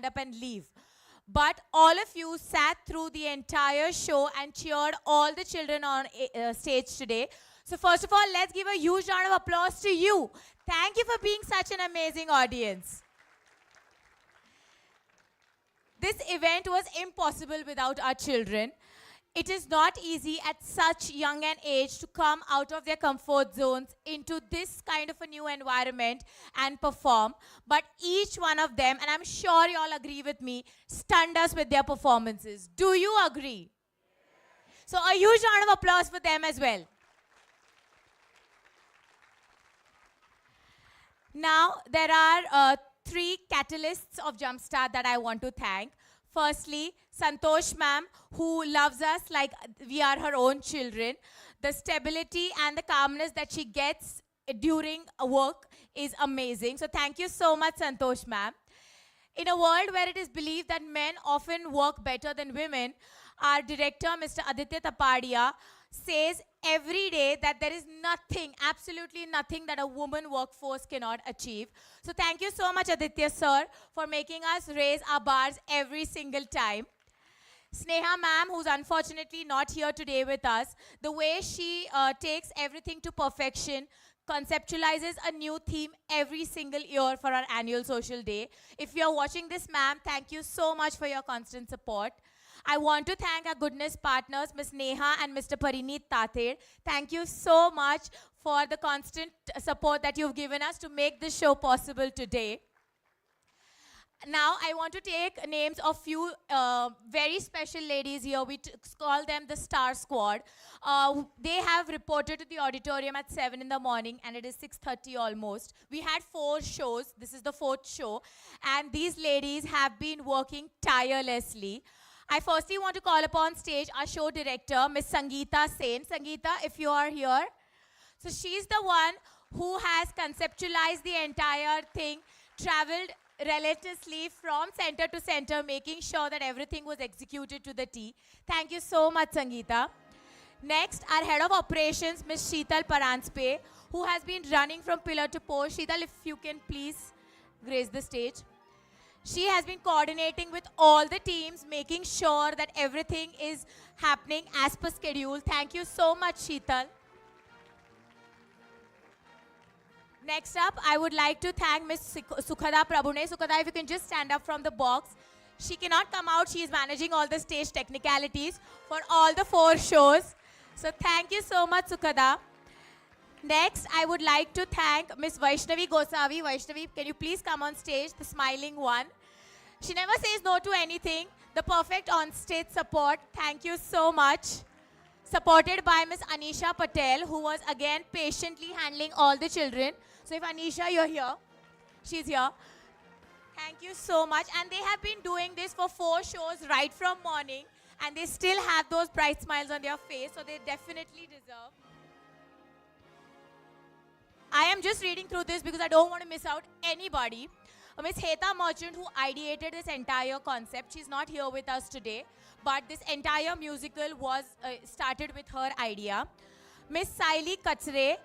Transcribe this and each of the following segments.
stand up and leave. But all of you sat through the entire show and cheered all the children on stage today. So first of all, let's give a huge round of applause to you. Thank you for being such an amazing audience. This event was impossible without our children. It is not easy at such young an age to come out of their comfort zones into this kind of a new environment and perform. But each one of them, and I'm sure you all agree with me, stunned us with their performances. Do you agree? So a huge round of applause for them as well. Now, there are 3 catalysts of Jumpstart that I want to thank. Firstly, Santosh ma'am, who loves us like we are her own children. The stability and the calmness that she gets during work is amazing. So thank you so much, Santosh ma'am. In a world where it is believed that men often work better than women, our director, Mr. Aditya Tapadia, says every day that there is nothing, absolutely nothing that a woman workforce cannot achieve. So thank you so much, Aditya sir, for making us raise our bars every single time. Sneha ma'am, who's unfortunately not here today with us, the way she takes everything to perfection, conceptualizes a new theme every single year for our annual social day. If you're watching this, ma'am, thank you so much for your constant support. I want to thank our goodness partners, Ms. Neha and Mr. Parineet Tathed. Thank you so much for the constant support that you've given us to make this show possible today. Now, I want to take names of few very special ladies here. We call them the Star Squad. They have reported to the auditorium at 7 in the morning, and it is 6:30 almost. We had 4 shows. This is the 4th show. And these ladies have been working tirelessly. I firstly want to call upon stage our show director, Ms. Sangeeta Sen. Sangeeta, if you are here. So she's the one who has conceptualized the entire thing, traveled relentlessly from center to center, making sure that everything was executed to the T. Thank you so much, Sangeeta. Next, our head of operations, Ms. Sheetal Paranspe, who has been running from pillar to post. Sheetal, if you can please grace the stage. She has been coordinating with all the teams, making sure that everything is happening as per schedule. Thank you so much, Sheetal. Next up, I would like to thank Ms. Sukhada Prabhune. Sukhada, if you can just stand up from the box. She cannot come out. She is managing all the stage technicalities for all the 4 shows. So thank you so much, Sukhada. Next, I would like to thank Ms. Vaishnavi Gosavi. Vaishnavi, can you please come on stage, the smiling one. She never says no to anything. The perfect on-stage support. Thank you so much. Supported by Ms. Anisha Patel, who was again patiently handling all the children. So if Anisha, you're here, she's here. Thank you so much. And they have been doing this for 4 shows right from morning. And they still have those bright smiles on their face. So they definitely deserve. I am just reading through this because I don't want to miss out anybody. Ms. Heta Merchant, who ideated this entire concept, she's not here with us today, but this entire musical was started with her idea. Ms. Saili Kachre,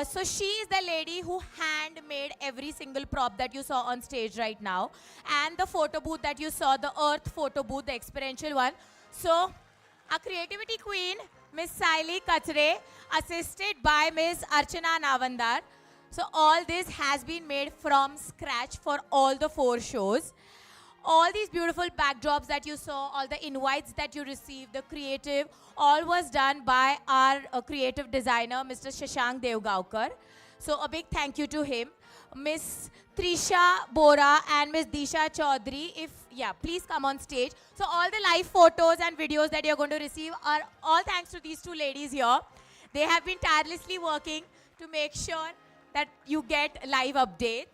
so she is the lady who handmade every single prop that you saw on stage right now. And the photo booth that you saw, the Earth photo booth, the experiential one. So, our creativity queen, Ms. Saili Kachre, assisted by Ms. Archana Navandar. So all this has been made from scratch for all the 4 shows. All these beautiful backdrops that you saw, all the invites that you received, the creative, all was done by our creative designer, Mr. Shashank Devgaonkar. So a big thank you to him. Ms. Trisha Bora and Ms. Disha Chaudhary, please come on stage. So all the live photos and videos that you're going to receive are all thanks to these 2 ladies here. They have been tirelessly working to make sure that you get live updates.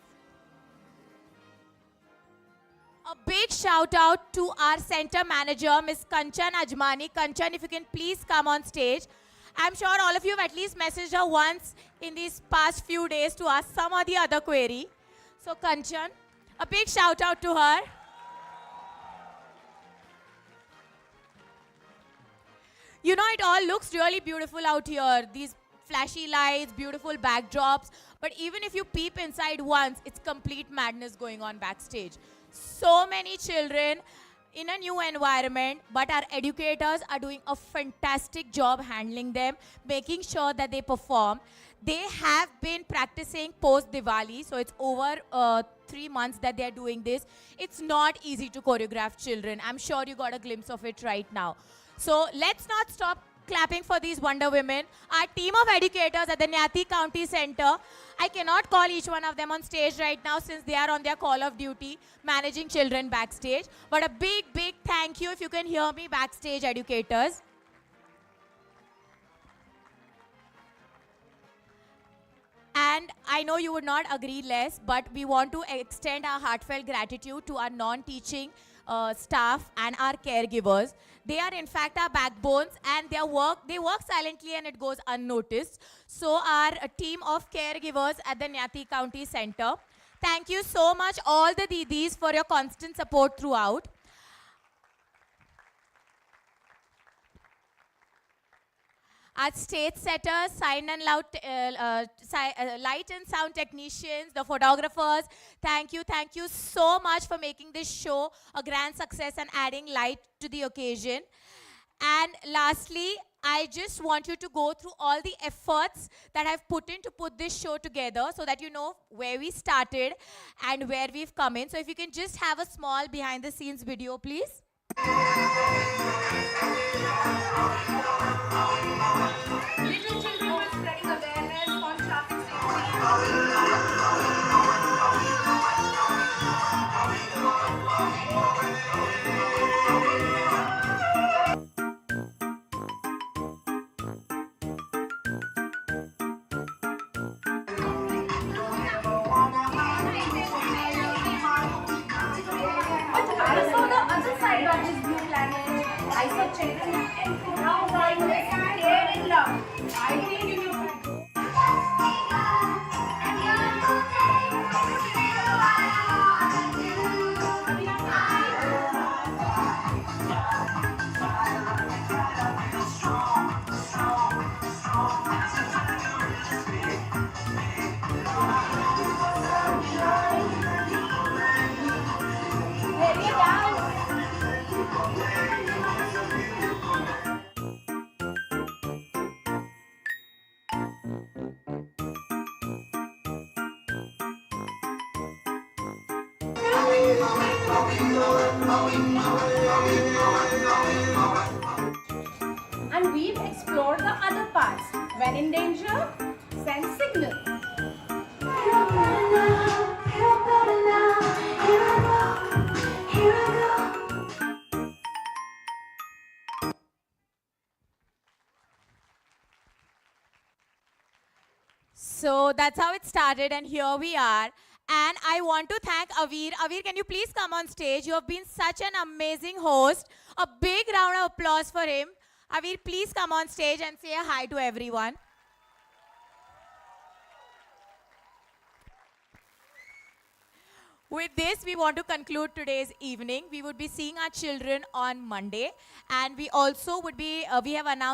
A big shout out to our center manager, Ms. Kanchan Ajmani. Kanchan, if you can please come on stage. I'm sure all of you have at least messaged her once in these past few days to ask some or the other query. So Kanchan, a big shout out to her. You know, it all looks really beautiful out here. These flashy lights, beautiful backdrops. But even if you peep inside once, it's complete madness going on backstage. so many children in a new environment, but our educators are doing a fantastic job handling them, making sure that they perform. They have been practicing post Diwali, so it's over 3 months that they're doing this. It's not easy to choreograph children. I'm sure you got a glimpse of it right now. So let's not stop clapping for these Wonder Women. Our team of educators at the Nyati County Center, I cannot call each one of them on stage right now since they are on their call of duty managing children backstage. But a big, big thank you if you can hear me backstage, educators. And I know you would not agree less, but we want to extend our heartfelt gratitude to our non-teaching staff and our caregivers. They are in fact our backbones, and they work silently and it goes unnoticed. So our team of caregivers at the Nyati County Center, thank you so much all the Didis for your constant support throughout. Our stage setters, sign and loud, light and sound technicians, the photographers, thank you so much for making this show a grand success and adding light to the occasion. And lastly, I just want you to go through all the efforts that I've put in to put this show together so that you know where we started and where we've come in. So if you can just have a small behind the scenes video, please. Little children were spreading awareness on traffic safety. I saw the other side of this blue planet. I saw children and now I care and love. I think you know. And we've explored the other parts. When in danger, send signal. So that's how it started, and here we are. And I want to thank Aveer. Aveer, can you please come on stage? You have been such an amazing host. A big round of applause for him. Aveer, please come on stage and say a hi to everyone. With this, we want to conclude today's evening. We would be seeing our children on Monday, and we also would be, we have announced